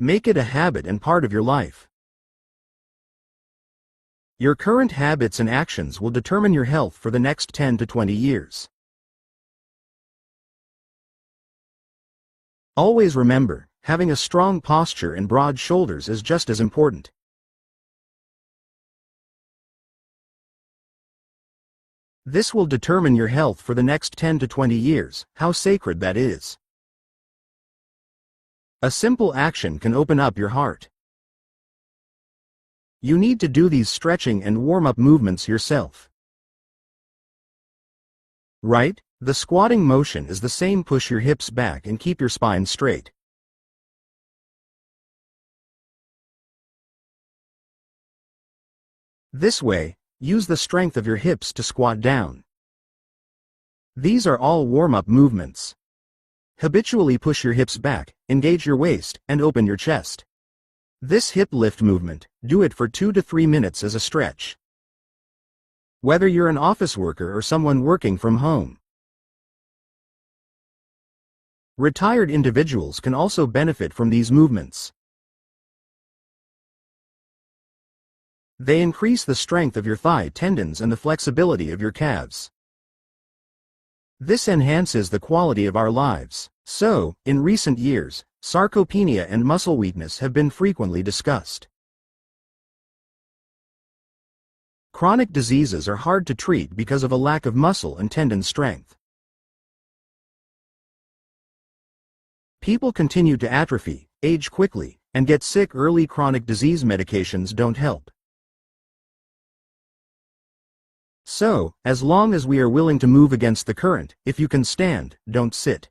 Make it a habit and part of your life. Your current habits and actions will determine your health for the next 10 to 20 years. Always remember, having a strong posture and broad shoulders is just as important. This will determine your health for the next 10 to 20 years, how sacred that is. A simple action can open up your heart. You need to do these stretching and warm-up movements yourself. Right? The squatting motion is the same. Push your hips back and keep your spine straight. This way, use the strength of your hips to squat down. These are all warm-up movements. Habitually push your hips back, engage your waist, and open your chest. This hip lift movement, do it for 2 to 3 minutes as a stretch. Whether you're an office worker or someone working from home. Retired individuals can also benefit from these movements. They increase the strength of your thigh tendons and the flexibility of your calves. This enhances the quality of our lives. So, in recent years, sarcopenia and muscle weakness have been frequently discussed. Chronic diseases are hard to treat because of a lack of muscle and tendon strength. People continue to atrophy, age quickly, and get sick early. Chronic disease medications don't help. So, as long as we are willing to move against the current, if you can stand, don't sit.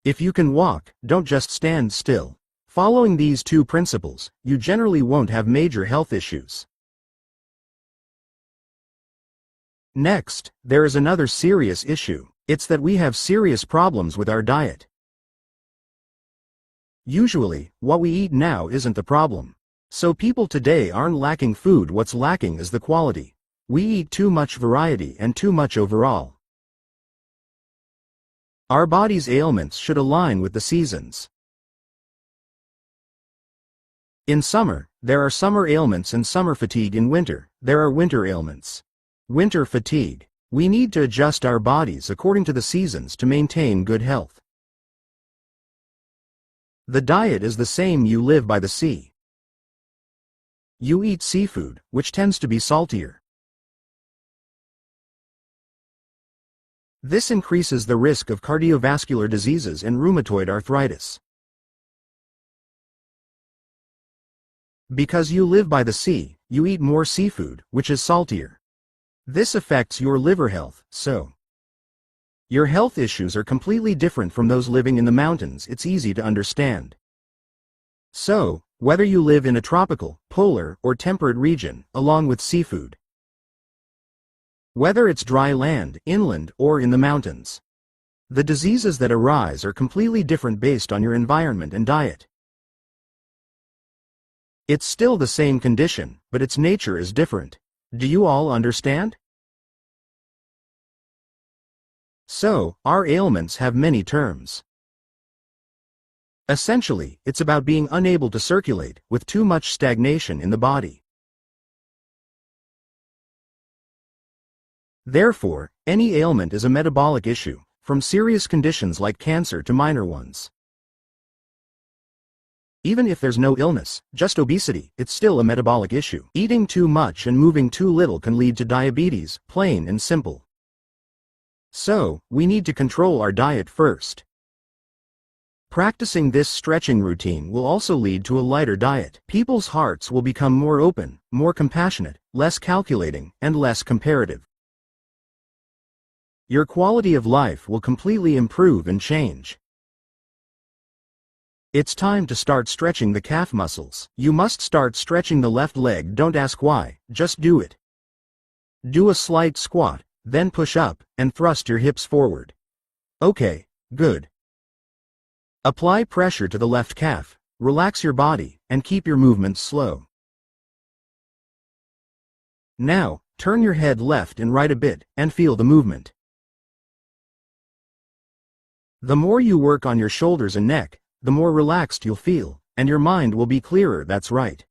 If you can walk, don't just stand still. Following these 2 principles, you generally won't have major health issues. Next, there is another serious issue. It's that we have serious problems with our diet. Usually, what we eat now isn't the problem. So people today aren't lacking food. What's lacking is the quality. We eat too much variety and too much overall. Our body's ailments should align with the seasons. In summer, there are summer ailments, and summer fatigue. In winter, there are winter ailments. Winter fatigue. We need to adjust our bodies according to the seasons to maintain good health. The diet is the same. You live by the sea. You eat seafood, which tends to be saltier. This increases the risk of cardiovascular diseases and rheumatoid arthritis. Because you live by the sea, you eat more seafood, which is saltier. This affects your liver health, so your health issues are completely different from those living in the mountains. It's easy to understand. So, whether you live in a tropical, polar, or temperate region, along with seafood, whether it's dry land, inland, or in the mountains, the diseases that arise are completely different based on your environment and diet. It's still the same condition, but its nature is different. Do you all understand? So, our ailments have many terms. Essentially, it's about being unable to circulate, with too much stagnation in the body. Therefore, any ailment is a metabolic issue, from serious conditions like cancer to minor ones. Even if there's no illness, just obesity, it's still a metabolic issue. Eating too much and moving too little can lead to diabetes, plain and simple. So, we need to control our diet first. Practicing this stretching routine will also lead to a lighter diet. People's hearts will become more open, more compassionate, less calculating, and less comparative. Your quality of life will completely improve and change. It's time to start stretching the calf muscles. You must start stretching the left leg. Don't ask why, just do it. Do a slight squat, then push up, and thrust your hips forward. Okay, good. Apply pressure to the left calf, relax your body, and keep your movements slow. Now, turn your head left and right a bit, and feel the movement. The more you work on your shoulders and neck, the more relaxed you'll feel, and your mind will be clearer. That's right.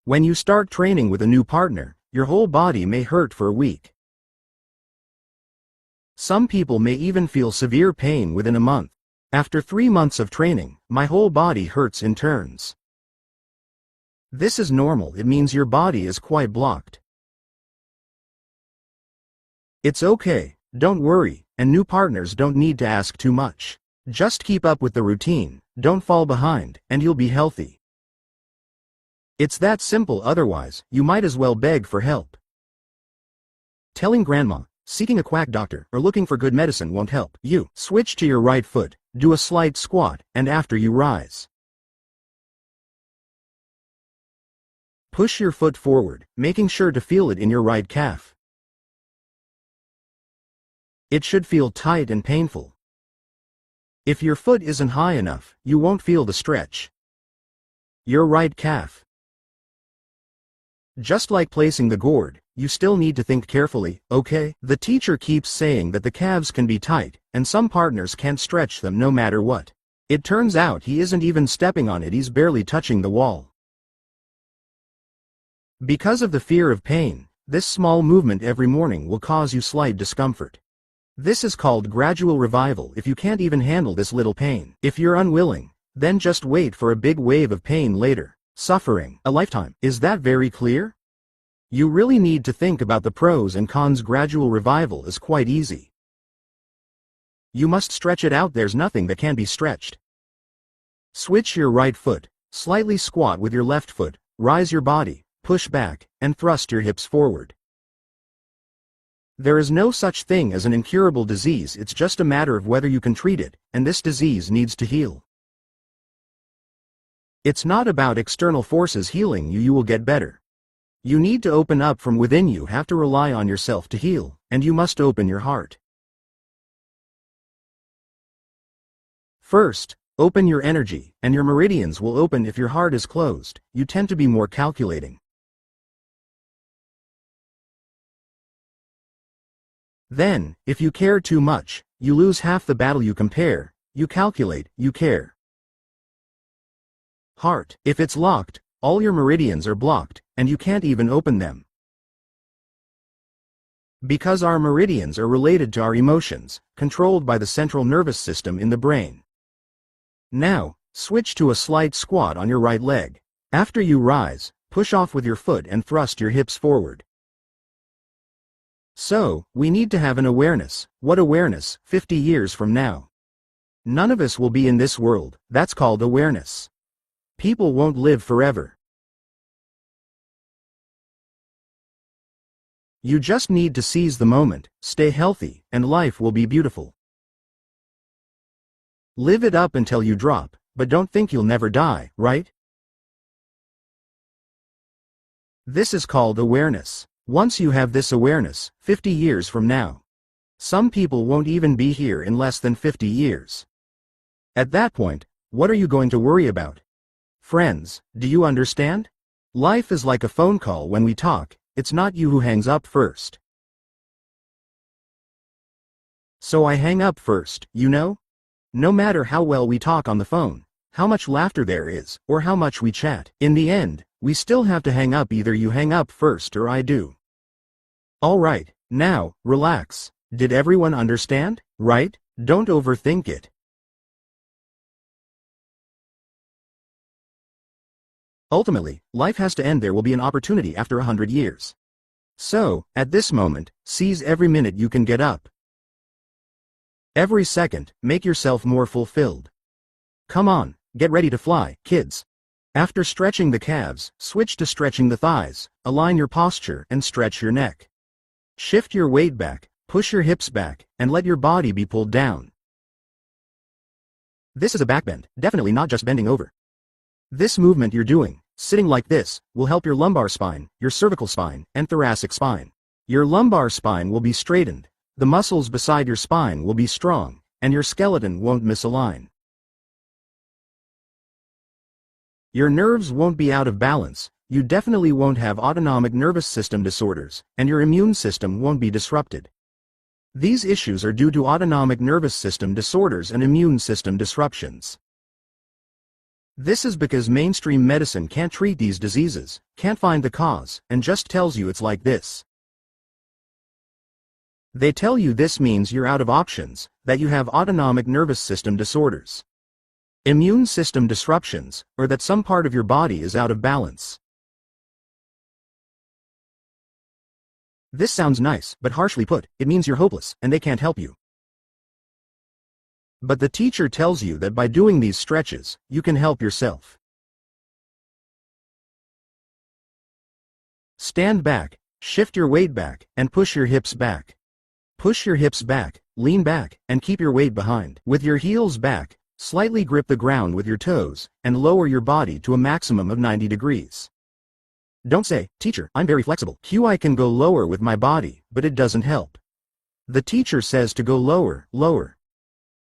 When you start training with a new partner, your whole body may hurt for a week. Some people may even feel severe pain within a month. After 3 months of training, my whole body hurts in turns. This is normal. It means your body is quite blocked. It's okay, don't worry, and new partners don't need to ask too much. Just keep up with the routine, don't fall behind, and you'll be healthy. It's that simple. Otherwise, you might as well beg for help. Telling grandma, seeking a quack doctor, or looking for good medicine won't help you. Switch to your right foot, do a slight squat, and after you rise, push your foot forward, making sure to feel it in your right calf. It should feel tight and painful. If your foot isn't high enough, you won't feel the stretch. Your right calf. Just like placing the gourd, you still need to think carefully, okay? The teacher keeps saying that the calves can be tight, and some partners can't stretch them no matter what. It turns out he isn't even stepping on it, he's barely touching the wall. Because of the fear of pain, this small movement every morning will cause you slight discomfort. This is called gradual revival. If you can't even handle this little pain, if you're unwilling, then just wait for a big wave of pain later. Suffering a lifetime. Is that very clear? You really need to think about the pros and cons. Gradual revival is quite easy. You must stretch it out. There's nothing that can be stretched. Switch your right foot, slightly squat with your left foot, rise your body, push back, and thrust your hips forward. There is no such thing as an incurable disease. It's just a matter of whether you can treat it, and this disease needs to heal. It's not about external forces healing you. You will get better. You need to open up from within. You have to rely on yourself to heal, and you must open your heart. First, open your energy, and your meridians will open. If your heart is closed, you tend to be more calculating. Then, if you care too much, you lose half the battle. You compare, you calculate, you care. Heart. If it's locked, all your meridians are blocked, and you can't even open them. Because our meridians are related to our emotions, controlled by the central nervous system in the brain. Now, switch to a slight squat on your right leg. After you rise, push off with your foot and thrust your hips forward. So, we need to have an awareness. What awareness? 50 years from now, none of us will be in this world. That's called awareness. People won't live forever. You just need to seize the moment, stay healthy, and life will be beautiful. Live it up until you drop, but don't think you'll never die, right? This is called awareness. Once you have this awareness, 50 years from now, some people won't even be here in less than 50 years. At that point, what are you going to worry about? Friends, do you understand? Life is like a phone call. When we talk, it's not you who hangs up first. So I hang up first, you know? No matter how well we talk on the phone, how much laughter there is, or how much we chat, in the end, we still have to hang up. Either you hang up first or I do. Alright, now, relax. Did everyone understand? Right? Don't overthink it. Ultimately, life has to end. There will be an opportunity after 100 years. So, at this moment, seize every minute you can. Get up. Every second, make yourself more fulfilled. Come on, get ready to fly, kids. After stretching the calves, switch to stretching the thighs, align your posture and stretch your neck. Shift your weight back, push your hips back, and let your body be pulled down. This is a back bend, definitely not just bending over. This movement you're doing, sitting like this, will help your lumbar spine, your cervical spine, and thoracic spine. Your lumbar spine will be straightened, the muscles beside your spine will be strong, and your skeleton won't misalign. Your nerves won't be out of balance, you definitely won't have autonomic nervous system disorders, and your immune system won't be disrupted. These issues are due to autonomic nervous system disorders and immune system disruptions. This is because mainstream medicine can't treat these diseases, can't find the cause, and just tells you it's like this. They tell you this means you're out of options, that you have autonomic nervous system disorders, immune system disruptions, or that some part of your body is out of balance. This sounds nice, but harshly put, it means you're hopeless, and they can't help you. But the teacher tells you that by doing these stretches, you can help yourself. Stand back, shift your weight back, and push your hips back. Push your hips back, lean back, and keep your weight behind. With your heels back, slightly grip the ground with your toes, and lower your body to a maximum of 90 degrees. Don't say, "Teacher, I'm very flexible. I can go lower with my body," but it doesn't help. The teacher says to go lower, lower.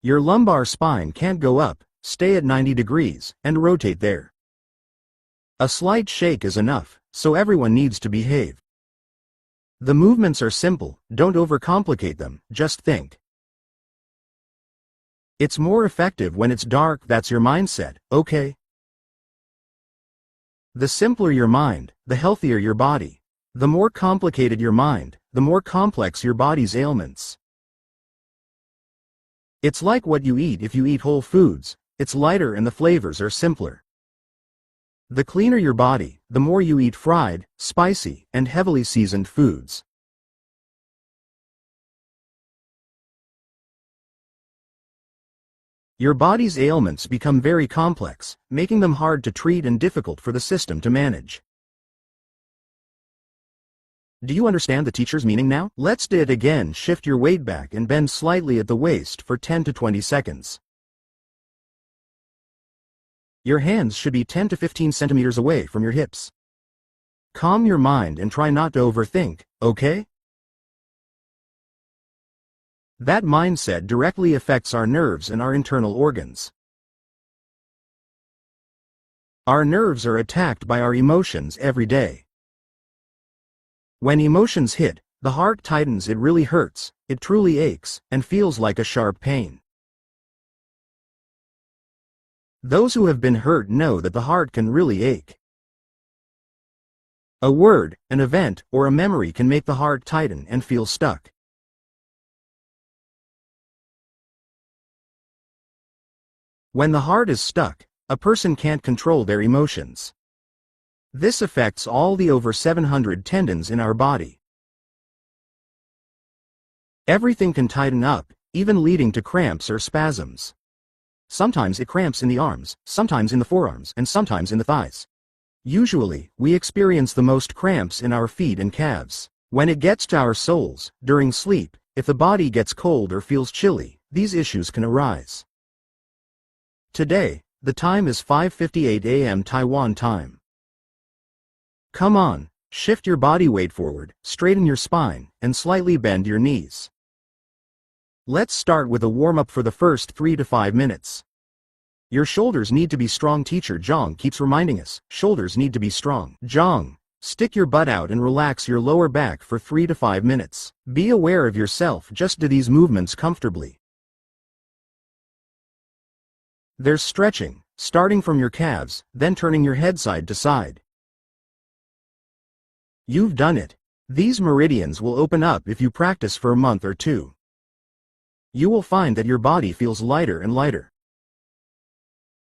Your lumbar spine can't go up, stay at 90 degrees, and rotate there. A slight shake is enough, so everyone needs to behave. The movements are simple, don't overcomplicate them, just think. It's more effective when it's dark, that's your mindset, okay? The simpler your mind, the healthier your body. The more complicated your mind, the more complex your body's ailments. It's like what you eat. If you eat whole foods, it's lighter and the flavors are simpler. The cleaner your body, the more you eat fried, spicy, and heavily seasoned foods. Your body's ailments become very complex, making them hard to treat and difficult for the system to manage. Do you understand the teacher's meaning now? Let's do it again. Shift your weight back and bend slightly at the waist for 10 to 20 seconds. Your hands should be 10 to 15 centimeters away from your hips. Calm your mind and try not to overthink, okay? That mindset directly affects our nerves and our internal organs. Our nerves are attacked by our emotions every day. When emotions hit, the heart tightens, it really hurts, it truly aches, and feels like a sharp pain. Those who have been hurt know that the heart can really ache. A word, an event, or a memory can make the heart tighten and feel stuck. When the heart is stuck, a person can't control their emotions. This affects all the over 700 tendons in our body. Everything can tighten up, even leading to cramps or spasms. Sometimes it cramps in the arms, sometimes in the forearms, and sometimes in the thighs. Usually, we experience the most cramps in our feet and calves. When it gets to our soles, during sleep, if the body gets cold or feels chilly, these issues can arise. Today, the time is 5:58 a.m. Taiwan time. Come on, shift your body weight forward, straighten your spine, and slightly bend your knees. Let's start with a warm-up for the first 3 to 5 minutes. Your shoulders need to be strong. Teacher Zhang keeps reminding us, shoulders need to be strong. Zhang, stick your butt out and relax your lower back for 3 to 5 minutes. Be aware of yourself, just do these movements comfortably. There's stretching, starting from your calves, then turning your head side to side. You've done it. These meridians will open up if you practice for a month or two. You will find that your body feels lighter and lighter.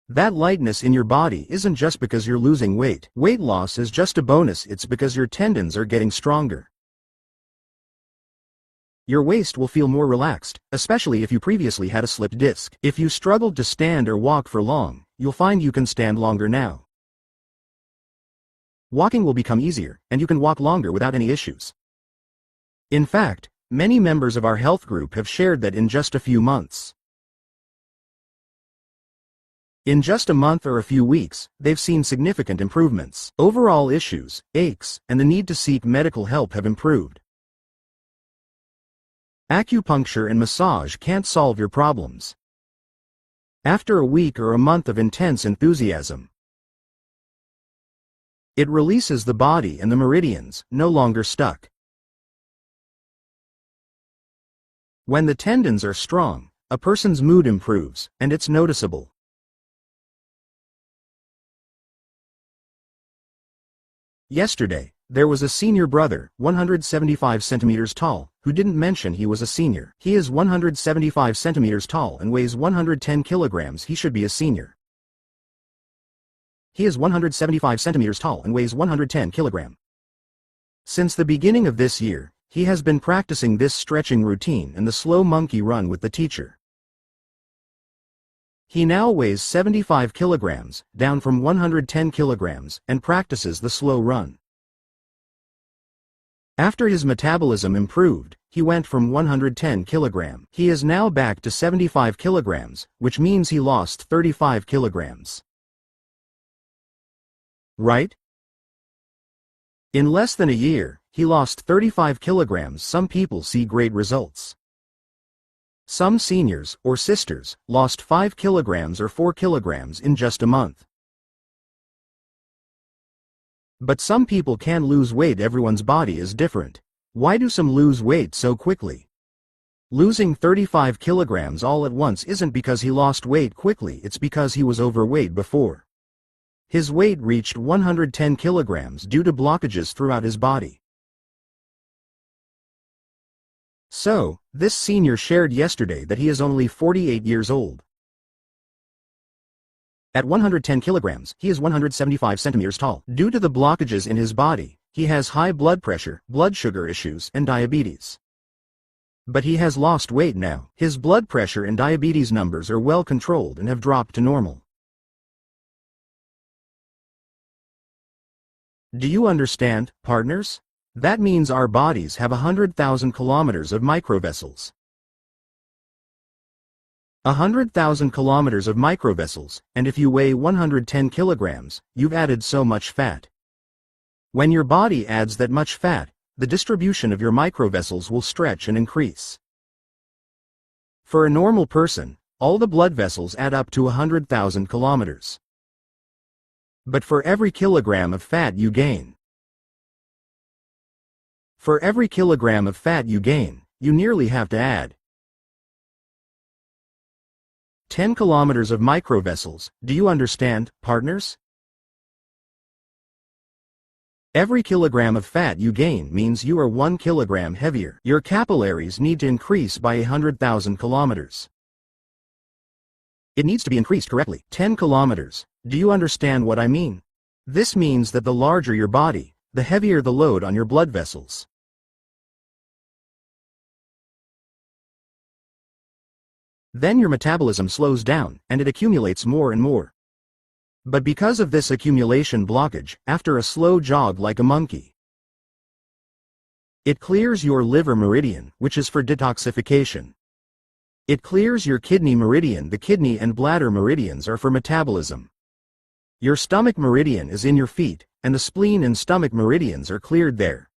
That lightness in your body isn't just because you're losing weight. Weight loss is just a bonus, it's because your tendons are getting stronger. Your waist will feel more relaxed, especially if you previously had a slipped disc. If you struggled to stand or walk for long, you'll find you can stand longer now. Walking will become easier, and you can walk longer without any issues. In fact, many members of our health group have shared that in just a few months. In just a month or a few weeks, they've seen significant improvements. Overall issues, aches, and the need to seek medical help have improved. Acupuncture and massage can't solve your problems. After a week or a month of intense enthusiasm, It releases the body and the meridians, no longer stuck. When the tendons are strong, a person's mood improves, and it's noticeable. Yesterday, there was a senior brother, 175 centimeters tall, who didn't mention he was a senior. He is 175 centimeters tall and weighs 110 kilograms. He should be a senior. He is 175 centimeters tall and weighs 110 kilograms. Since the beginning of this year, he has been practicing this stretching routine and the slow monkey run with the teacher. He now weighs 75 kilograms, down from 110 kilograms, and practices the slow run. After his metabolism improved, he went from 110 kilograms. He is now back to 75 kilograms, which means he lost 35 kilograms. Right? In less than a year, he lost 35 kilograms. Some people see great results. Some seniors, or sisters, lost 5 kilograms or 4 kilograms in just a month. But some people can lose weight. Everyone's body is different. Why do some lose weight so quickly? Losing 35 kilograms all at once isn't because he lost weight quickly, it's because he was overweight before. His weight reached 110 kilograms due to blockages throughout his body. So, this senior shared yesterday that he is only 48 years old. At 110 kilograms, he is 175 centimeters tall. Due to the blockages in his body, he has high blood pressure, blood sugar issues, and diabetes. But he has lost weight now. His blood pressure and diabetes numbers are well controlled and have dropped to normal. Do you understand, partners? That means our bodies have 100,000 kilometers of microvessels. 100,000 kilometers of microvessels, and if you weigh 110 kilograms, you've added so much fat. When your body adds that much fat, the distribution of your microvessels will stretch and increase. For a normal person, all the blood vessels add up to 100,000 kilometers. But for every kilogram of fat you gain, you nearly have to add 10 kilometers of microvessels. Do you understand, partners? Every kilogram of fat you gain means you are 1 kilogram heavier. Your capillaries need to increase by 100,000 kilometers. It needs to be increased correctly. 10 kilometers. Do you understand what I mean? This means that the larger your body, the heavier the load on your blood vessels. Then your metabolism slows down, and it accumulates more and more. But because of this accumulation blockage, after a slow jog like a monkey, it clears your liver meridian, which is for detoxification. It clears your kidney meridian. The kidney and bladder meridians are for metabolism. Your stomach meridian is in your feet, and the spleen and stomach meridians are cleared there.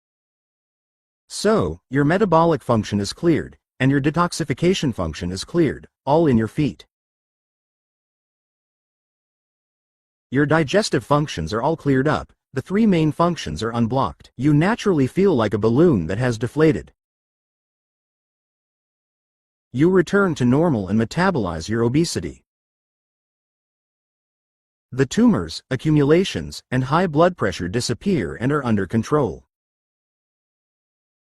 So, your metabolic function is cleared, and your detoxification function is cleared, all in your feet. Your digestive functions are all cleared up. The 3 main functions are unblocked. You naturally feel like a balloon that has deflated. You return to normal and metabolize your obesity. The tumors, accumulations, and high blood pressure disappear and are under control.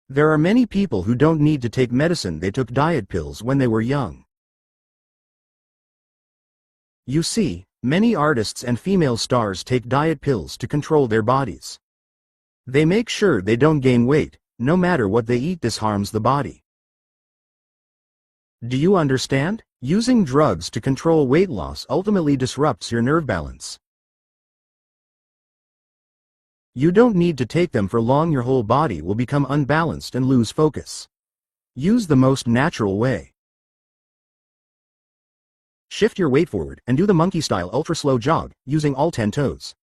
There are many people who don't need to take medicine. They took diet pills when they were young. You see, many artists and female stars take diet pills to control their bodies. They make sure they don't gain weight, no matter what they eat. This harms the body. Do you understand? Using drugs to control weight loss ultimately disrupts your nerve balance. You don't need to take them for long. Your whole body will become unbalanced and lose focus. Use the most natural way. Shift your weight forward and do the monkey-style ultra-slow jog, using all 10 toes.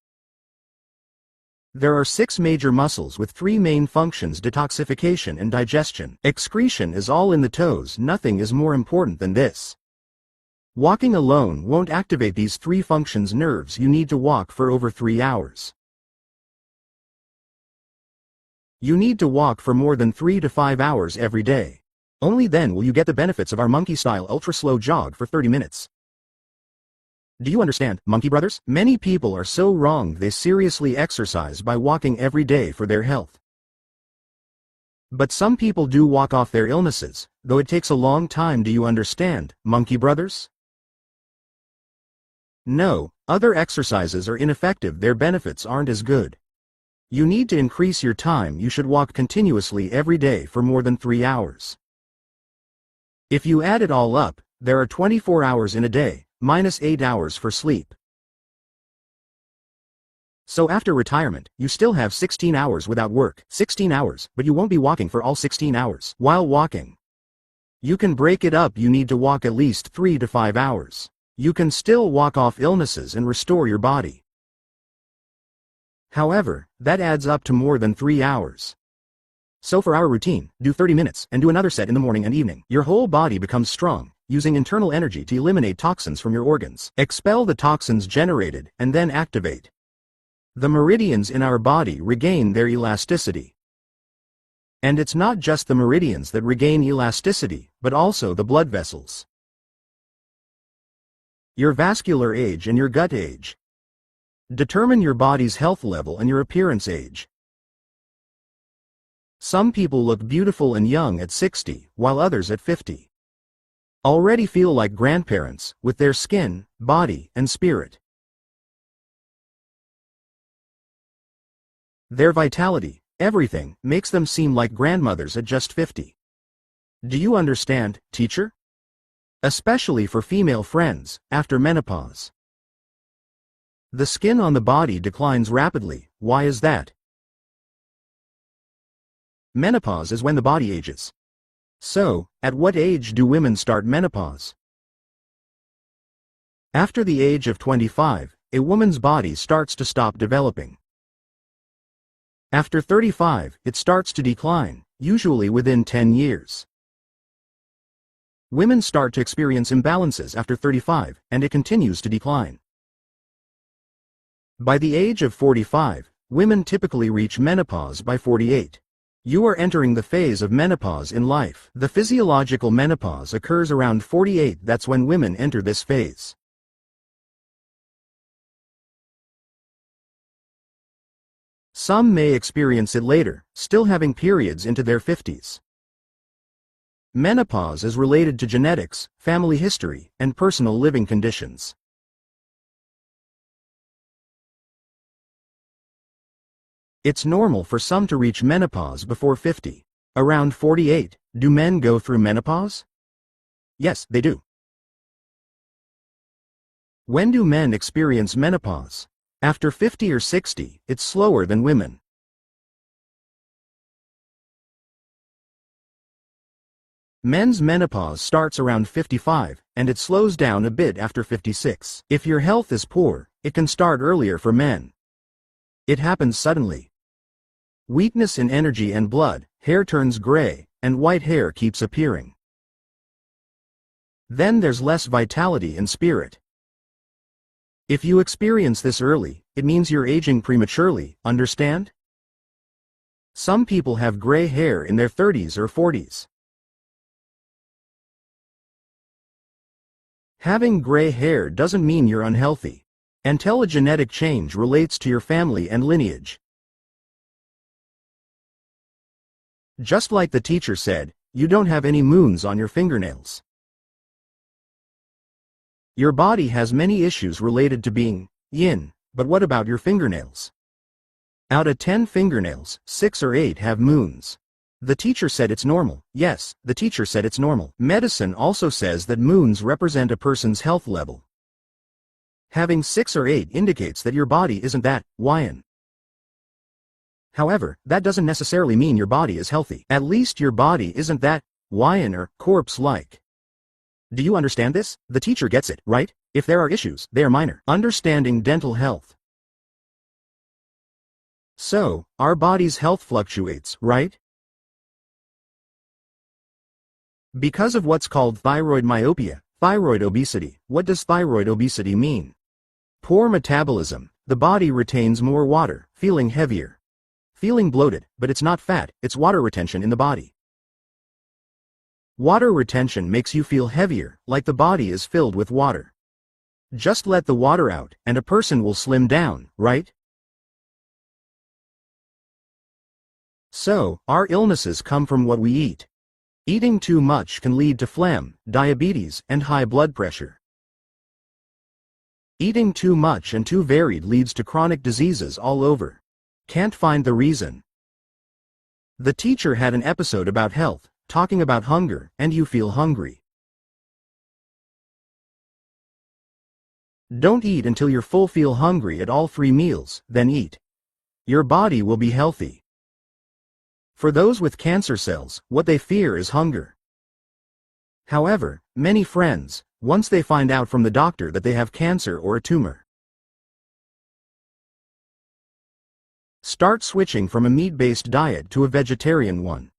There are 6 major muscles with 3 main functions: detoxification and digestion. Excretion is all in the toes. Nothing is more important than this. Walking alone won't activate these 3 functions. Nerves. You need to walk for over 3 hours. You need to walk for more than 3 to 5 hours every day. Only then will you get the benefits of our monkey-style ultra-slow jog for 30 minutes. Do you understand, Monkey Brothers? Many people are so wrong they seriously exercise by walking every day for their health. But some people do walk off their illnesses, though it takes a long time. Do you understand, Monkey Brothers? No, other exercises are ineffective. Their benefits aren't as good. You need to increase your time. You should walk continuously every day for more than 3 hours. If you add it all up, there are 24 hours in a day, minus 8 hours for sleep. So after retirement, you still have 16 hours without work. 16 hours, but you won't be walking for all 16 hours. While walking, you can break it up. You need to walk at least 3 to 5 hours. You can still walk off illnesses and restore your body. However, that adds up to more than 3 hours. So for our routine, do 30 minutes and do another set in the morning and evening. Your whole body becomes strong, using internal energy to eliminate toxins from your organs. Expel the toxins generated and then activate. The meridians in our body regain their elasticity. And it's not just the meridians that regain elasticity, but also the blood vessels. Your vascular age and your gut age determine your body's health level and your appearance age. Some people look beautiful and young at 60, while others at 50 already feel like grandparents, with their skin, body, and spirit. Their vitality, everything, makes them seem like grandmothers at just 50. Do you understand, teacher? Especially for female friends, after menopause. The skin on the body declines rapidly. Why is that? Menopause is when the body ages. So, at what age do women start menopause? After the age of 25, a woman's body starts to stop developing. After 35, it starts to decline, usually within 10 years. Women start to experience imbalances after 35, and it continues to decline. By the age of 45, women typically reach menopause by 48. You are entering the phase of menopause in life. The physiological menopause occurs around 48. That's when women enter this phase. Some may experience it later, still having periods into their 50s. Menopause is related to genetics, family history, and personal living conditions. It's normal for some to reach menopause before 50. Around 48, do men go through menopause? Yes, they do. When do men experience menopause? After 50 or 60, it's slower than women. Men's menopause starts around 55, and it slows down a bit after 56. If your health is poor, it can start earlier for men. It happens suddenly. Weakness in energy and blood, hair turns gray, and white hair keeps appearing. Then there's less vitality and spirit. If you experience this early, it means you're aging prematurely, understand? Some people have gray hair in their 30s or 40s. Having gray hair doesn't mean you're unhealthy, until a genetic change relates to your family and lineage. Just like the teacher said, you don't have any moons on your fingernails. Your body has many issues related to being yin, but what about your fingernails? Out of 10 fingernails, 6 or 8 have moons. The teacher said it's normal. Yes, the teacher said it's normal. Medicine also says that moons represent a person's health level. Having 6 or 8 indicates that your body isn't that yin. However, that doesn't necessarily mean your body is healthy. At least your body isn't that yin or corpse-like. Do you understand this? The teacher gets it, right? If there are issues, they are minor. Understanding dental health. So, our body's health fluctuates, right? Because of what's called thyroid myopia, thyroid obesity. What does thyroid obesity mean? Poor metabolism. The body retains more water, feeling heavier. feeling bloated, but it's not fat, it's water retention in the body. Water retention makes you feel heavier, like the body is filled with water. Just let the water out, and a person will slim down, right? So, our illnesses come from what we eat. Eating too much can lead to phlegm, diabetes, and high blood pressure. Eating too much and too varied leads to chronic diseases all over. Can't find the reason. The teacher had an episode about health, talking about hunger, and you feel hungry. Don't eat until you're full, feel hungry at all 3 meals, then eat. Your body will be healthy. For those with cancer cells, what they fear is hunger. However, many friends, once they find out from the doctor that they have cancer or a tumor, start switching from a meat-based diet to a vegetarian one.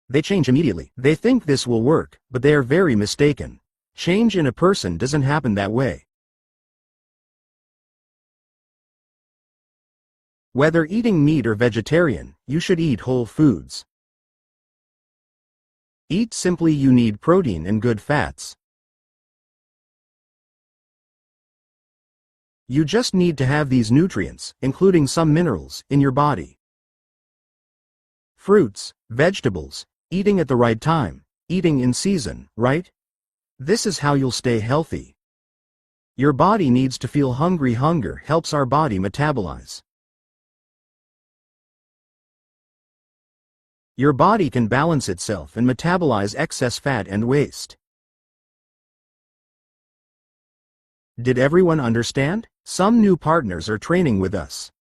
They change immediately. They think this will work, but they are very mistaken. Change in a person doesn't happen that way. Whether eating meat or vegetarian, you should eat whole foods. Eat simply. You need protein and good fats. You just need to have these nutrients, including some minerals, in your body. Fruits, vegetables, eating at the right time, eating in season, right? This is how you'll stay healthy. Your body needs to feel hungry. Hunger helps our body metabolize. Your body can balance itself and metabolize excess fat and waste. Did everyone understand? Some new partners are training with us.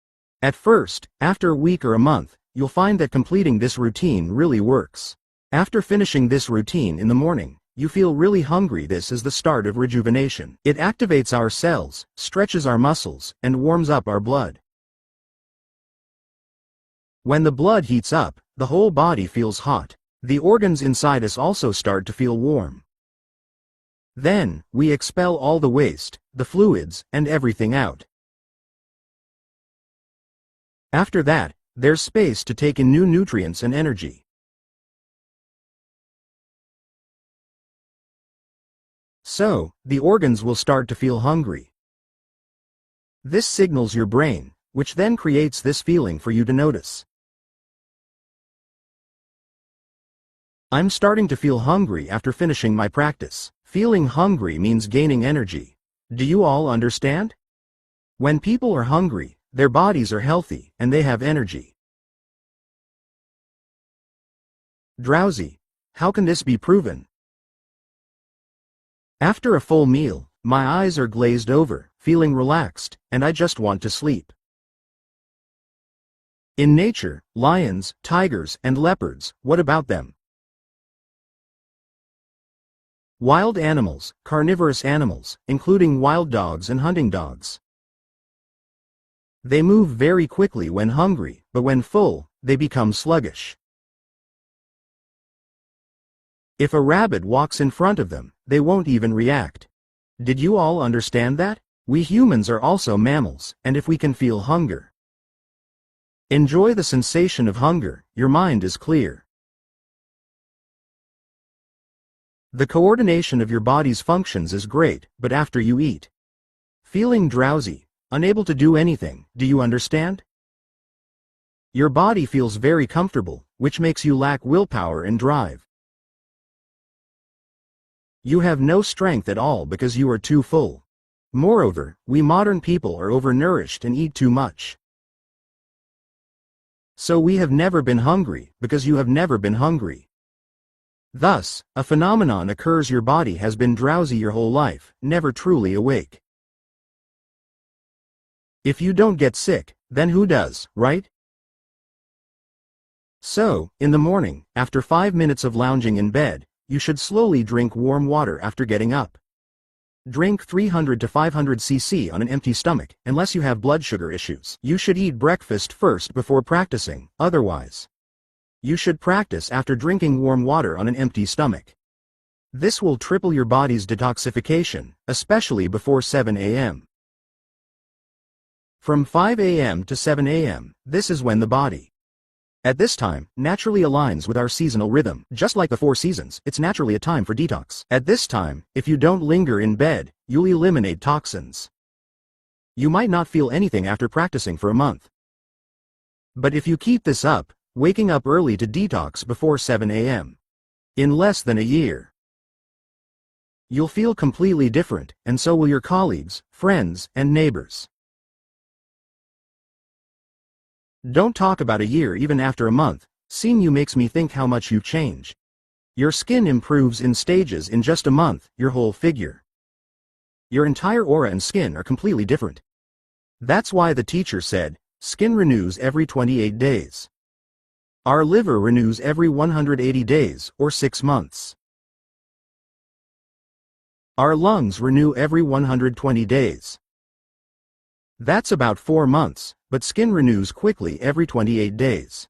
At first, after a week or a month, you'll find that completing this routine really works. After finishing this routine in the morning, you feel really hungry. This is the start of rejuvenation. It activates our cells, stretches our muscles, and warms up our blood. When the blood heats up, the whole body feels hot. The organs inside us also start to feel warm. Then, we expel all the waste, the fluids, and everything out. After that, there's space to take in new nutrients and energy. So, the organs will start to feel hungry. This signals your brain, which then creates this feeling for you to notice. I'm starting to feel hungry after finishing my practice. Feeling hungry means gaining energy. Do you all understand? When people are hungry, their bodies are healthy, and they have energy. Drowsy. How can this be proven? After a full meal, my eyes are glazed over, feeling relaxed, and I just want to sleep. In nature, lions, tigers, and leopards, what about them? Wild animals, carnivorous animals, including wild dogs and hunting dogs. They move very quickly when hungry, but when full, they become sluggish. If a rabbit walks in front of them, they won't even react. Did you all understand that? We humans are also mammals, and if we can feel hunger, enjoy the sensation of hunger, your mind is clear. The coordination of your body's functions is great, but after you eat, feeling drowsy, unable to do anything, do you understand? Your body feels very comfortable, which makes you lack willpower and drive. You have no strength at all because you are too full. Moreover, we modern people are overnourished and eat too much. So we have never been hungry, because you have never been hungry. Thus, a phenomenon occurs: your body has been drowsy your whole life, never truly awake. If you don't get sick, then who does, right? So, in the morning, after 5 minutes of lounging in bed, you should slowly drink warm water after getting up. Drink 300 to 500 cc on an empty stomach, unless you have blood sugar issues. You should eat breakfast first before practicing, otherwise, you should practice after drinking warm water on an empty stomach. This will triple your body's detoxification, especially before 7 a.m. From 5 a.m. to 7 a.m., this is when the body, at this time, naturally aligns with our seasonal rhythm. Just like the 4 seasons, it's naturally a time for detox. At this time, if you don't linger in bed, you'll eliminate toxins. You might not feel anything after practicing for a month. But if you keep this up, waking up early to detox before 7 a.m., in less than a year, you'll feel completely different, and so will your colleagues, friends, and neighbors. Don't talk about a year even after a month. Seeing you makes me think how much you've changed. Your skin improves in stages in just a month, your whole figure. Your entire aura and skin are completely different. That's why the teacher said, skin renews every 28 days. Our liver renews every 180 days, or 6 months. Our lungs renew every 120 days. That's about 4 months, but skin renews quickly every 28 days.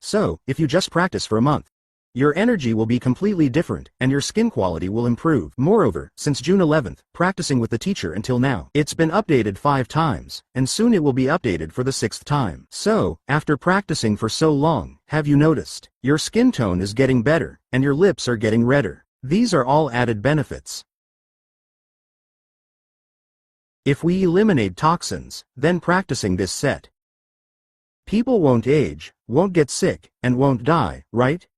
So, if you just practice for a month, your energy will be completely different, and your skin quality will improve. Moreover, since June 11th, practicing with the teacher until now, it's been updated 5 times, and soon it will be updated for the 6th time. So, after practicing for so long, have you noticed? Your skin tone is getting better, and your lips are getting redder. These are all added benefits. If we eliminate toxins, then practicing this set, people won't age, won't get sick, and won't die, right?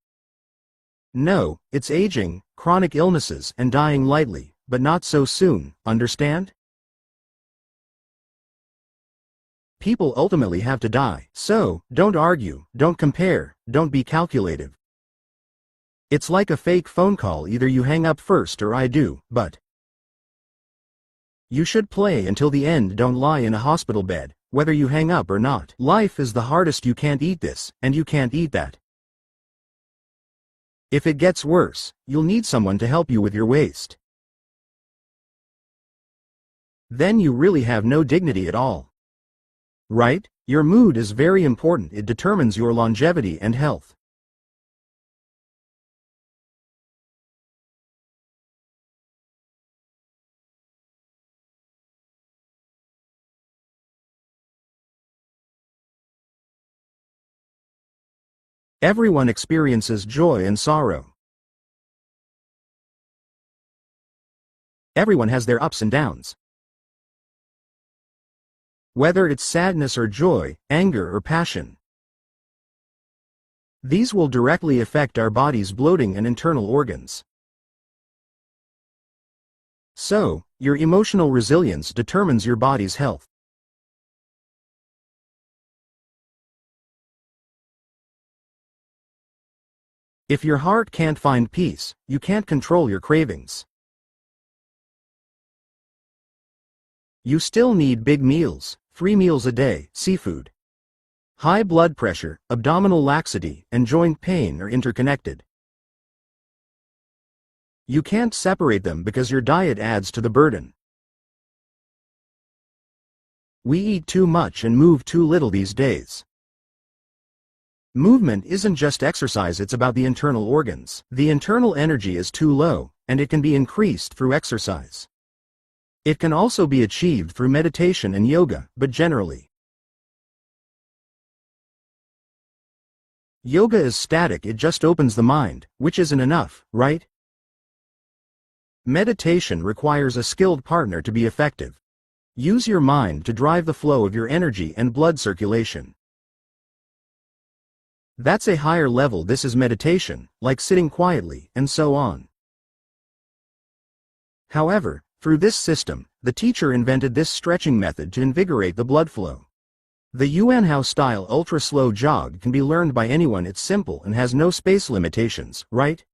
No, it's aging, chronic illnesses, and dying lightly, but not so soon, understand? People ultimately have to die, so, don't argue, don't compare, don't be calculative. It's like a fake phone call, either you hang up first or I do, but you should play until the end, don't lie in a hospital bed, whether you hang up or not. Life is the hardest, you can't eat this, and you can't eat that. If it gets worse, you'll need someone to help you with your waist. Then you really have no dignity at all. Right? Your mood is very important, it determines your longevity and health. Everyone experiences joy and sorrow. Everyone has their ups and downs. Whether it's sadness or joy, anger or passion. These will directly affect our body's bloating and internal organs. So, your emotional resilience determines your body's health. If your heart can't find peace, you can't control your cravings. You still need big meals, 3 meals a day, seafood. High blood pressure, abdominal laxity, and joint pain are interconnected. You can't separate them because your diet adds to the burden. We eat too much and move too little these days. Movement isn't just exercise, it's about the internal organs. The internal energy is too low, and it can be increased through exercise. It can also be achieved through meditation and yoga, but generally, yoga is static, it just opens the mind, which isn't enough, right? Meditation requires a skilled partner to be effective. Use your mind to drive the flow of your energy and blood circulation. That's a higher level, this is meditation, like sitting quietly, and so on. However, through this system, the teacher invented this stretching method to invigorate the blood flow. The Yuan Hao style ultra-slow jog can be learned by anyone, it's simple and has no space limitations, right?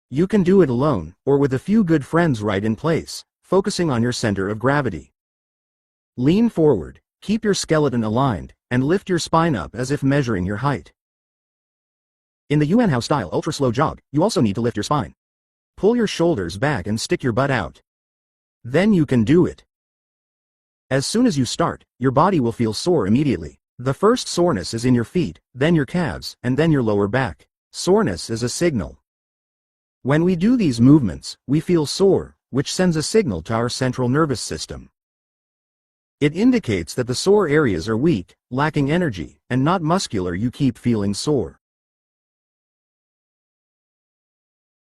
You can do it alone, or with a few good friends right in place, focusing on your center of gravity. Lean forward. Keep your skeleton aligned, and lift your spine up as if measuring your height. In the Yuan Hao style ultra-slow jog, you also need to lift your spine. Pull your shoulders back and stick your butt out. Then you can do it. As soon as you start, your body will feel sore immediately. The first soreness is in your feet, then your calves, and then your lower back. Soreness is a signal. When we do these movements, we feel sore, which sends a signal to our central nervous system. It indicates that the sore areas are weak, lacking energy, and not muscular. You keep feeling sore.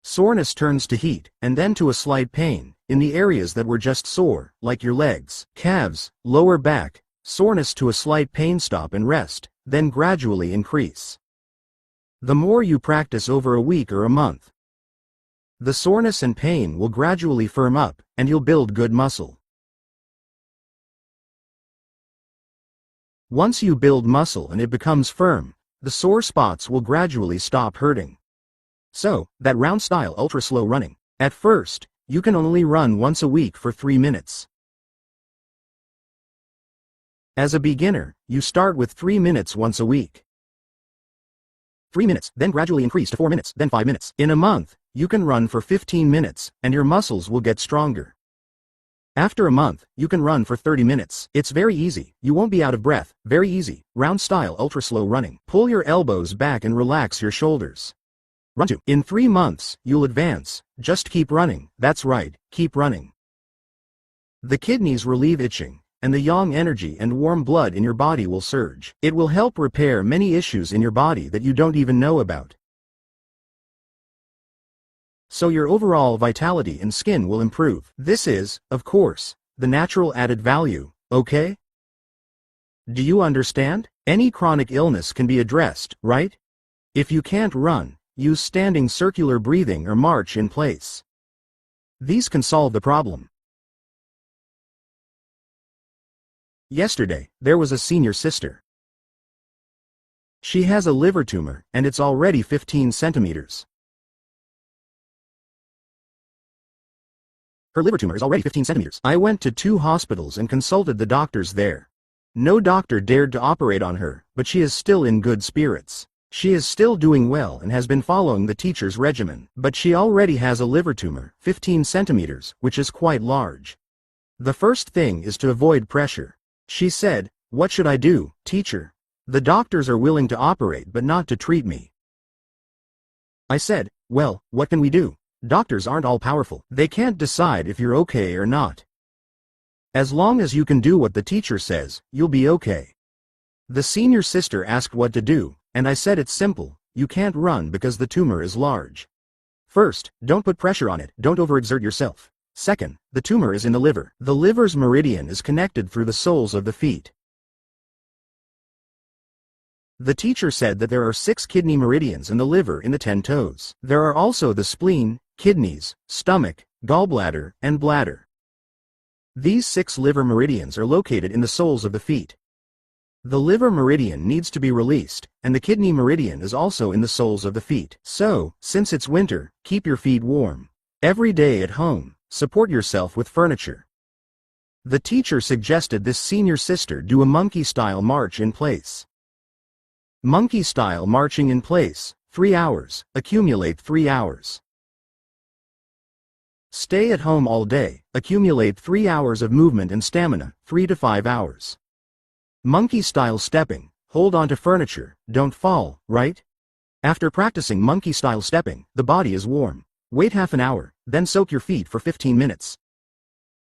Soreness turns to heat, and then to a slight pain, in the areas that were just sore, like your legs, calves, lower back. Soreness to a slight pain, stop and rest, then gradually increase. The more you practice over a week or a month, the soreness and pain will gradually firm up, and you'll build good muscle. Once you build muscle and it becomes firm, the sore spots will gradually stop hurting. So, that round-style ultra-slow running. At first, you can only run once a week for 3 minutes. As a beginner, you start with 3 minutes once a week. 3 minutes, then gradually increase to 4 minutes, then 5 minutes. In a month, you can run for 15 minutes, and your muscles will get stronger. After a month, you can run for 30 minutes. It's very easy. You won't be out of breath. Very easy. Round-style ultra-slow running. Pull your elbows back and relax your shoulders. Run to. In 3 months, you'll advance. Just keep running. That's right, keep running. The kidneys relieve itching, and the yang energy and warm blood in your body will surge. It will help repair many issues in your body that you don't even know about. So your overall vitality and skin will improve. This is, of course, the natural added value, okay? Do you understand? Any chronic illness can be addressed, right? If you can't run, use standing circular breathing or march in place. These can solve the problem. Yesterday, there was a senior sister. She has a liver tumor, and it's already 15 centimeters. Her liver tumor is already 15 centimeters. I went to 2 hospitals and consulted the doctors there. No doctor dared to operate on her, but she is still in good spirits. She is still doing well and has been following the teacher's regimen. But she already has a liver tumor, 15 centimeters, which is quite large. The first thing is to avoid pressure. She said, "What should I do, teacher? The doctors are willing to operate but not to treat me." I said, "Well, what can we do? Doctors aren't all powerful. They can't decide if you're okay or not. As long as you can do what the teacher says, you'll be okay." The senior sister asked what to do, and I said it's simple. You can't run because the tumor is large. First, don't put pressure on it. Don't overexert yourself. Second, the tumor is in the liver. The liver's meridian is connected through the soles of the feet. The teacher said that there are 6 kidney meridians in the liver in the 10 toes. There are also the spleen, kidneys, stomach, gallbladder, and bladder. These 6 liver meridians are located in the soles of the feet. The liver meridian needs to be released, and the kidney meridian is also in the soles of the feet. So, since it's winter, keep your feet warm. Every day at home, support yourself with furniture. The teacher suggested this senior sister do a monkey-style march in place. Monkey-style marching in place, 3 hours, accumulate 3 hours. Stay at home all day, accumulate 3 hours of movement and stamina, 3 to 5 hours. Monkey-style stepping, hold on to furniture, don't fall, right? After practicing monkey-style stepping, the body is warm. Wait half an hour, then soak your feet for 15 minutes.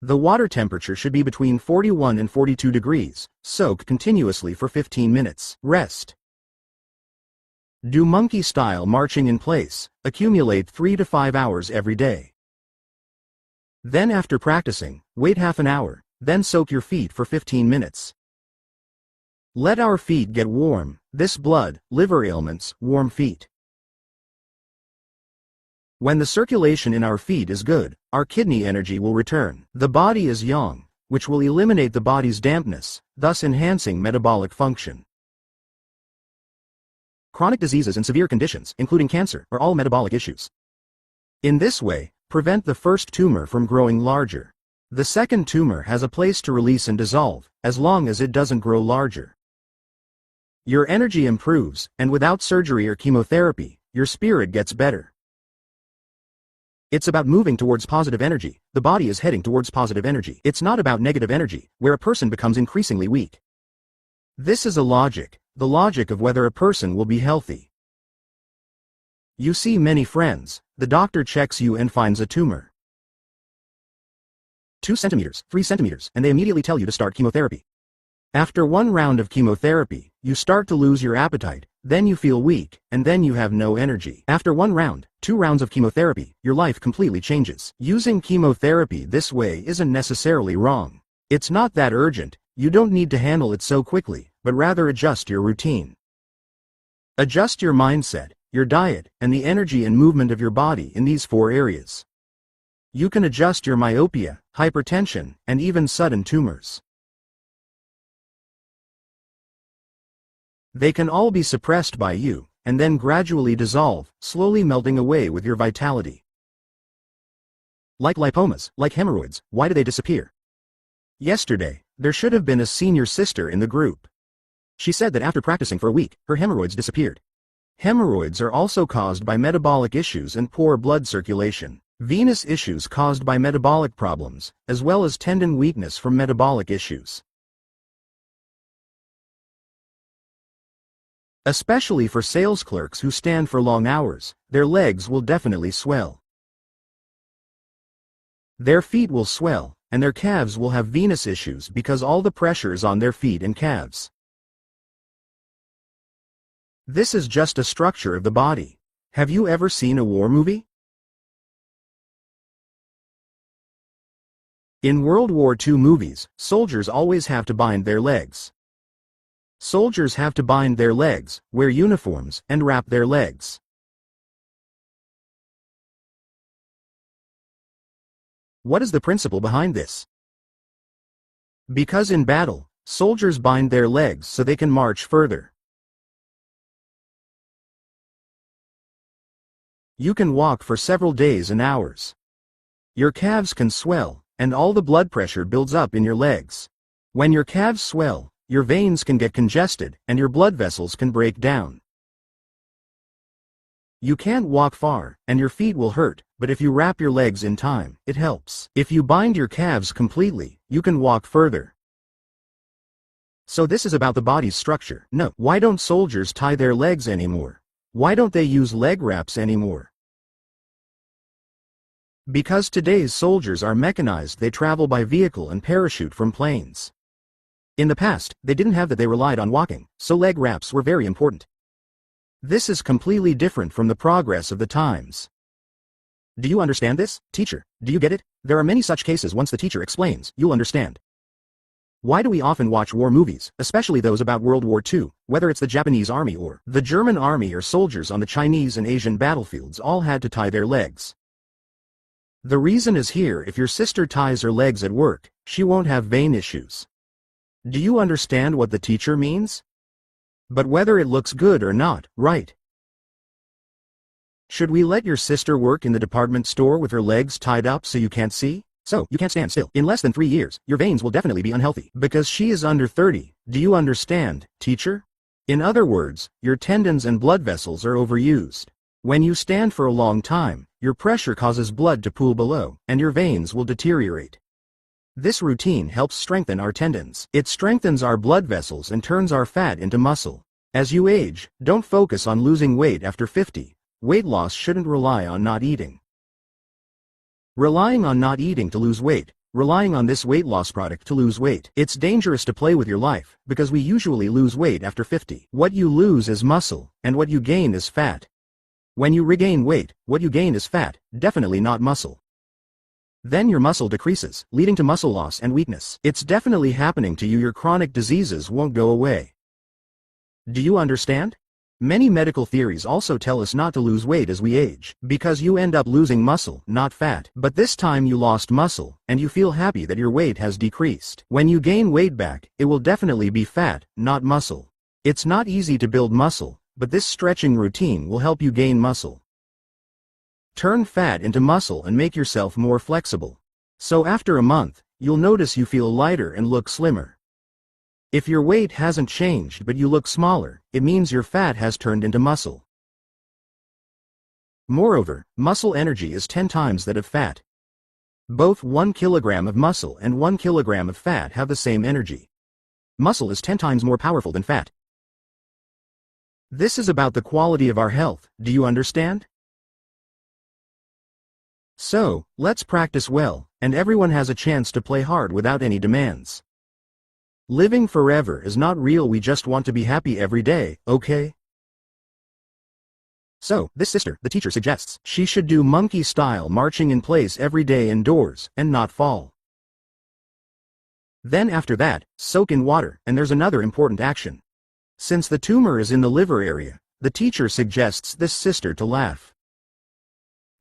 The water temperature should be between 41 and 42 degrees. Soak continuously for 15 minutes. Rest. Do monkey-style marching in place, accumulate 3 to 5 hours every day. Then after practicing, wait half an hour, then soak your feet for 15 minutes. Let our feet get warm. This blood, liver ailments, warm feet. When the circulation in our feet is good, our kidney energy will return. The body is yang, which will eliminate the body's dampness, thus enhancing metabolic function. Chronic diseases and severe conditions, including cancer, are all metabolic issues. In this way, prevent the first tumor from growing larger. The second tumor has a place to release and dissolve, as long as it doesn't grow larger. Your energy improves, and without surgery or chemotherapy, your spirit gets better. It's about moving towards positive energy. The body is heading towards positive energy. It's not about negative energy, where a person becomes increasingly weak. This is the logic of whether a person will be healthy. You see many friends, the doctor checks you and finds a tumor. 2 centimeters, 3 centimeters, and they immediately tell you to start chemotherapy. After one round of chemotherapy, you start to lose your appetite, then you feel weak, and then you have no energy. After 1 round, 2 rounds of chemotherapy, your life completely changes. Using chemotherapy this way isn't necessarily wrong. It's not that urgent, you don't need to handle it so quickly, but rather adjust your routine. Adjust your mindset, your diet, and the energy and movement of your body in these 4 areas. You can adjust your myopia, hypertension, and even sudden tumors. They can all be suppressed by you, and then gradually dissolve, slowly melting away with your vitality. Like lipomas, like hemorrhoids, why do they disappear? Yesterday, there should have been a senior sister in the group. She said that after practicing for a week, her hemorrhoids disappeared. Hemorrhoids are also caused by metabolic issues and poor blood circulation, venous issues caused by metabolic problems, as well as tendon weakness from metabolic issues. Especially for sales clerks who stand for long hours, their legs will definitely swell. Their feet will swell, and their calves will have venous issues because all the pressure is on their feet and calves. This is just a structure of the body. Have you ever seen a war movie? In World War II movies, soldiers always have to bind their legs. Soldiers have to bind their legs, wear uniforms, and wrap their legs. What is the principle behind this? Because in battle, soldiers bind their legs so they can march further. You can walk for several days and hours. Your calves can swell, and all the blood pressure builds up in your legs. When your calves swell, your veins can get congested, and your blood vessels can break down. You can't walk far, and your feet will hurt, but if you wrap your legs in time, it helps. If you bind your calves completely, you can walk further. So this is about the body's structure. No, why don't soldiers tie their legs anymore? Why don't they use leg wraps anymore? Because today's soldiers are mechanized, they travel by vehicle and parachute from planes. In the past, they didn't have that, they relied on walking, so leg wraps were very important. This is completely different from the progress of the times. Do you understand this, teacher? Do you get it? There are many such cases. Once the teacher explains, you'll understand. Why do we often watch war movies, especially those about World War II, whether it's the Japanese army or the German army or soldiers on the Chinese and Asian battlefields all had to tie their legs? The reason is here: if your sister ties her legs at work, she won't have vein issues. Do you understand what the teacher means? But whether it looks good or not, right? Should we let your sister work in the department store with her legs tied up so you can't see? So, you can't stand still. In less than 3 years, your veins will definitely be unhealthy. Because she is under 30. Do you understand, teacher? In other words, your tendons and blood vessels are overused. When you stand for a long time, your pressure causes blood to pool below, and your veins will deteriorate. This routine helps strengthen our tendons. It strengthens our blood vessels and turns our fat into muscle. As you age, don't focus on losing weight after 50. Weight loss shouldn't rely on not eating. Relying on not eating to lose weight, relying on this weight loss product to lose weight. It's dangerous to play with your life, because we usually lose weight after 50. What you lose is muscle, and what you gain is fat. When you regain weight, what you gain is fat, definitely not muscle. Then your muscle decreases, leading to muscle loss and weakness. It's definitely happening to you. Your chronic diseases won't go away. Do you understand? Many medical theories also tell us not to lose weight as we age, because you end up losing muscle, not fat. But this time you lost muscle, and you feel happy that your weight has decreased. When you gain weight back, it will definitely be fat, not muscle. It's not easy to build muscle, but this stretching routine will help you gain muscle. Turn fat into muscle and make yourself more flexible. So after a month, you'll notice you feel lighter and look slimmer. If your weight hasn't changed but you look smaller, it means your fat has turned into muscle. Moreover, muscle energy is 10 times that of fat. Both 1 kilogram of muscle and 1 kilogram of fat have the same energy. Muscle is 10 times more powerful than fat. This is about the quality of our health, do you understand? So, let's practice well, and everyone has a chance to play hard without any demands. Living forever is not real, we just want to be happy every day, okay? So, this sister, the teacher suggests, she should do monkey-style marching in place every day indoors, and not fall. Then after that, soak in water, and there's another important action. Since the tumor is in the liver area, the teacher suggests this sister to laugh.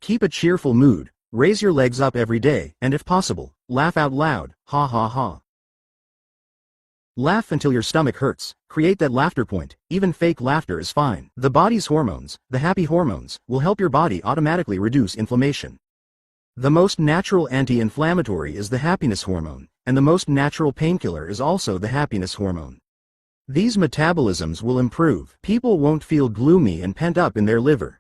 Keep a cheerful mood, raise your legs up every day, and if possible, laugh out loud, ha ha ha. Laugh until your stomach hurts, create that laughter point, even fake laughter is fine. The body's hormones, the happy hormones, will help your body automatically reduce inflammation. The most natural anti-inflammatory is the happiness hormone, and the most natural painkiller is also the happiness hormone. These metabolisms will improve. People won't feel gloomy and pent up in their liver.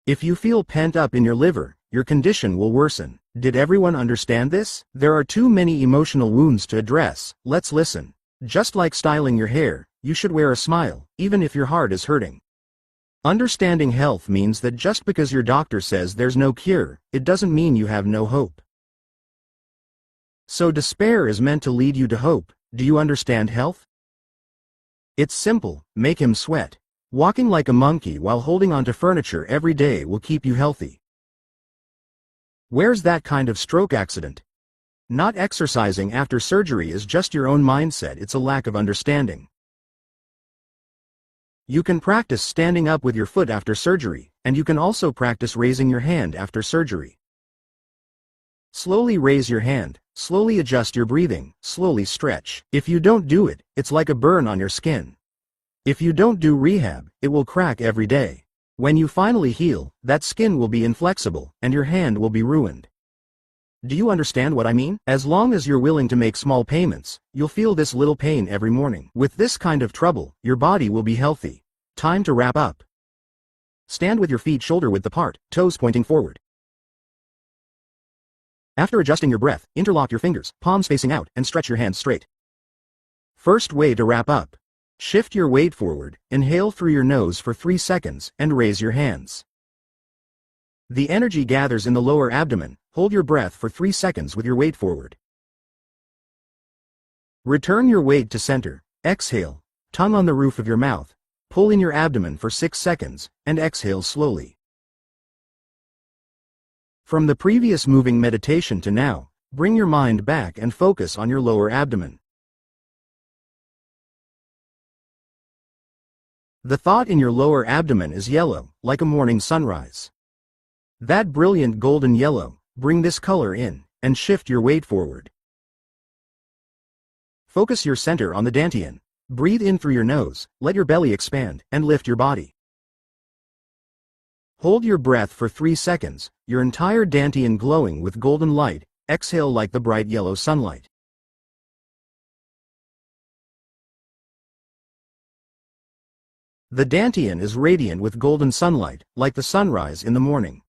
If you feel pent up in your liver, your condition will worsen. Did everyone understand this? There are too many emotional wounds to address. Let's listen. Just like styling your hair, you should wear a smile, even if your heart is hurting. Understanding health means that just because your doctor says there's no cure, it doesn't mean you have no hope. So despair is meant to lead you to hope. Do you understand health? It's simple. Make him sweat. Walking like a monkey while holding onto furniture every day will keep you healthy. Where's that kind of stroke accident? Not exercising after surgery is just your own mindset, it's a lack of understanding. You can practice standing up with your foot after surgery, and you can also practice raising your hand after surgery. Slowly raise your hand, slowly adjust your breathing, slowly stretch. If you don't do it, it's like a burn on your skin. If you don't do rehab, it will crack every day. When you finally heal, that skin will be inflexible, and your hand will be ruined. Do you understand what I mean? As long as you're willing to make small payments, you'll feel this little pain every morning. With this kind of trouble, your body will be healthy. Time to wrap up. Stand with your feet shoulder-width apart, toes pointing forward. After adjusting your breath, interlock your fingers, palms facing out, and stretch your hands straight. First way to wrap up. Shift your weight forward, inhale through your nose for 3 seconds, and raise your hands. The energy gathers in the lower abdomen. Hold your breath for 3 seconds with your weight forward. Return your weight to center. Exhale, tongue on the roof of your mouth. Pull in your abdomen for 6 seconds, and exhale slowly. From the previous moving meditation to now, bring your mind back and focus on your lower abdomen. The thought in your lower abdomen is yellow, like a morning sunrise. That brilliant golden yellow, bring this color in, and shift your weight forward. Focus your center on the dantian. Breathe in through your nose, let your belly expand, and lift your body. Hold your breath for 3 seconds, your entire dantian glowing with golden light. Exhale like the bright yellow sunlight. The dantian is radiant with golden sunlight, like the sunrise in the morning.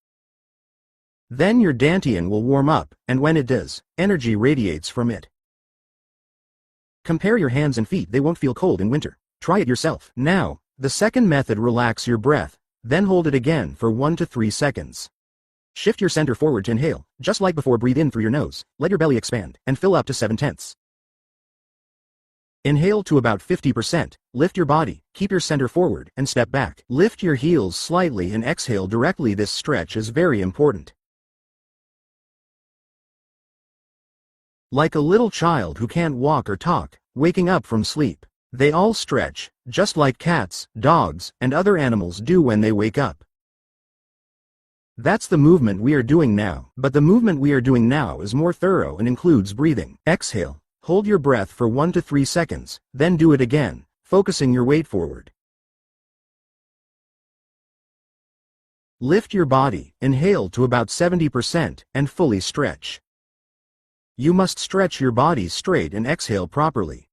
Then your dantian will warm up, and when it does, energy radiates from it. Compare your hands and feet, they won't feel cold in winter. Try it yourself. Now, the second method, relax your breath, then hold it again for 1 to 3 seconds. Shift your center forward to inhale, just like before. Breathe in through your nose, let your belly expand, and fill up to 7/10. Inhale to about 50%, lift your body, keep your center forward, and step back. Lift your heels slightly and exhale directly. This stretch is very important. Like a little child who can't walk or talk, waking up from sleep. They all stretch, just like cats, dogs, and other animals do when they wake up. That's the movement we are doing now, but the movement we are doing now is more thorough and includes breathing. Exhale. Hold your breath for 1 to 3 seconds, then do it again, focusing your weight forward. Lift your body, inhale to about 70%, and fully stretch. You must stretch your body straight and exhale properly.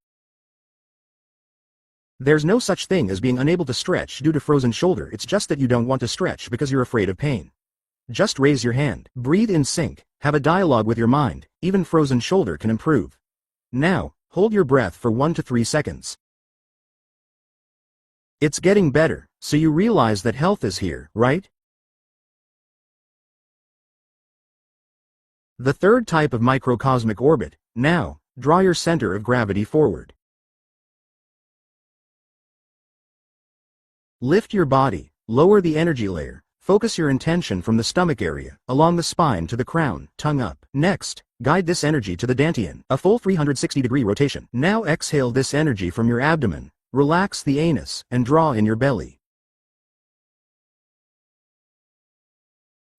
There's no such thing as being unable to stretch due to frozen shoulder, it's just that you don't want to stretch because you're afraid of pain. Just raise your hand, breathe in sync, have a dialogue with your mind, even frozen shoulder can improve. Now, hold your breath for 1 to 3 seconds. It's getting better, so you realize that health is here, right? The third type of microcosmic orbit. Now, draw your center of gravity forward. Lift your body, lower the energy layer, focus your intention from the stomach area, along the spine to the crown, tongue up. Next, guide this energy to the dantian, a full 360-degree rotation. Now exhale this energy from your abdomen, relax the anus, and draw in your belly.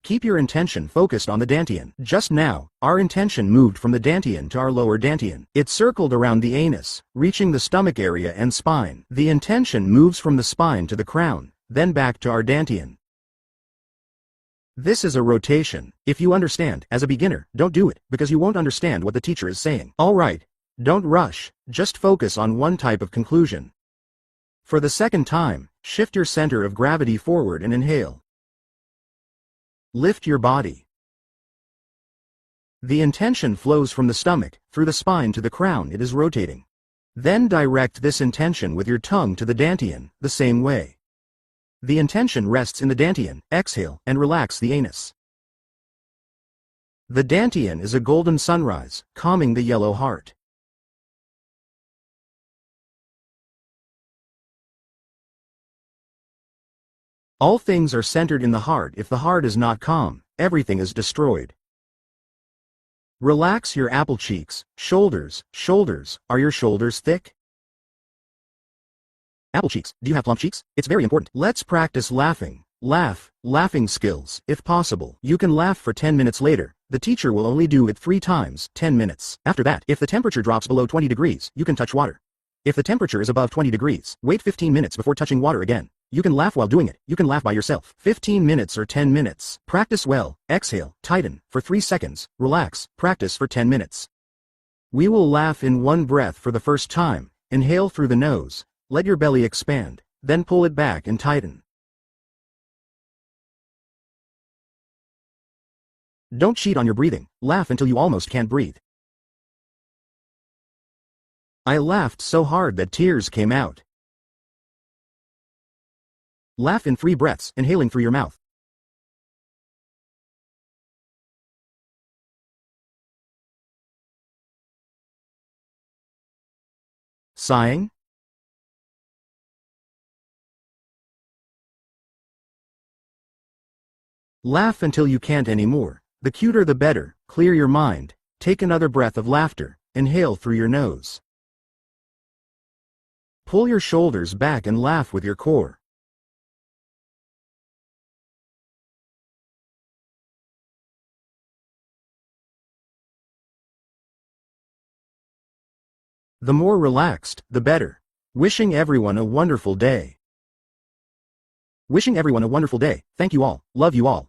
Keep your intention focused on the dantian. Just now, our intention moved from the dantian to our lower dantian. It circled around the anus, reaching the stomach area and spine. The intention moves from the spine to the crown, then back to our dantian. This is a rotation. If you understand, as a beginner, don't do it, because you won't understand what the teacher is saying. Alright, don't rush, just focus on one type of conclusion. For the second time, shift your center of gravity forward and inhale. Lift your body. The intention flows from the stomach, through the spine to the crown. It is rotating. Then direct this intention with your tongue to the dantian, the same way. The intention rests in the dantian. Exhale, and relax the anus. The dantian is a golden sunrise, calming the yellow heart. All things are centered in the heart. If the heart is not calm, everything is destroyed. Relax your apple cheeks, shoulders. Are your shoulders thick? Apple cheeks. Do you have plump cheeks? It's very important. Let's practice laughing. Laughing skills. If possible, you can laugh for 10 minutes later. The teacher will only do it 3 times, 10 minutes. After that, if the temperature drops below 20 degrees, you can touch water. If the temperature is above 20 degrees, wait 15 minutes before touching water again. You can laugh while doing it. You can laugh by yourself. 15 minutes or 10 minutes. Practice well. Exhale, tighten, for 3 seconds, relax, practice for 10 minutes. We will laugh in one breath for the first time. Inhale through the nose, let your belly expand, then pull it back and tighten. Don't cheat on your breathing. Laugh until you almost can't breathe. I laughed so hard that tears came out. Laugh in 3 breaths, inhaling through your mouth. Sighing? Laugh until you can't anymore. The cuter the better. Clear your mind. Take another breath of laughter. Inhale through your nose. Pull your shoulders back and laugh with your core. The more relaxed, the better. Wishing everyone a wonderful day. Wishing everyone a wonderful day. Thank you all. Love you all.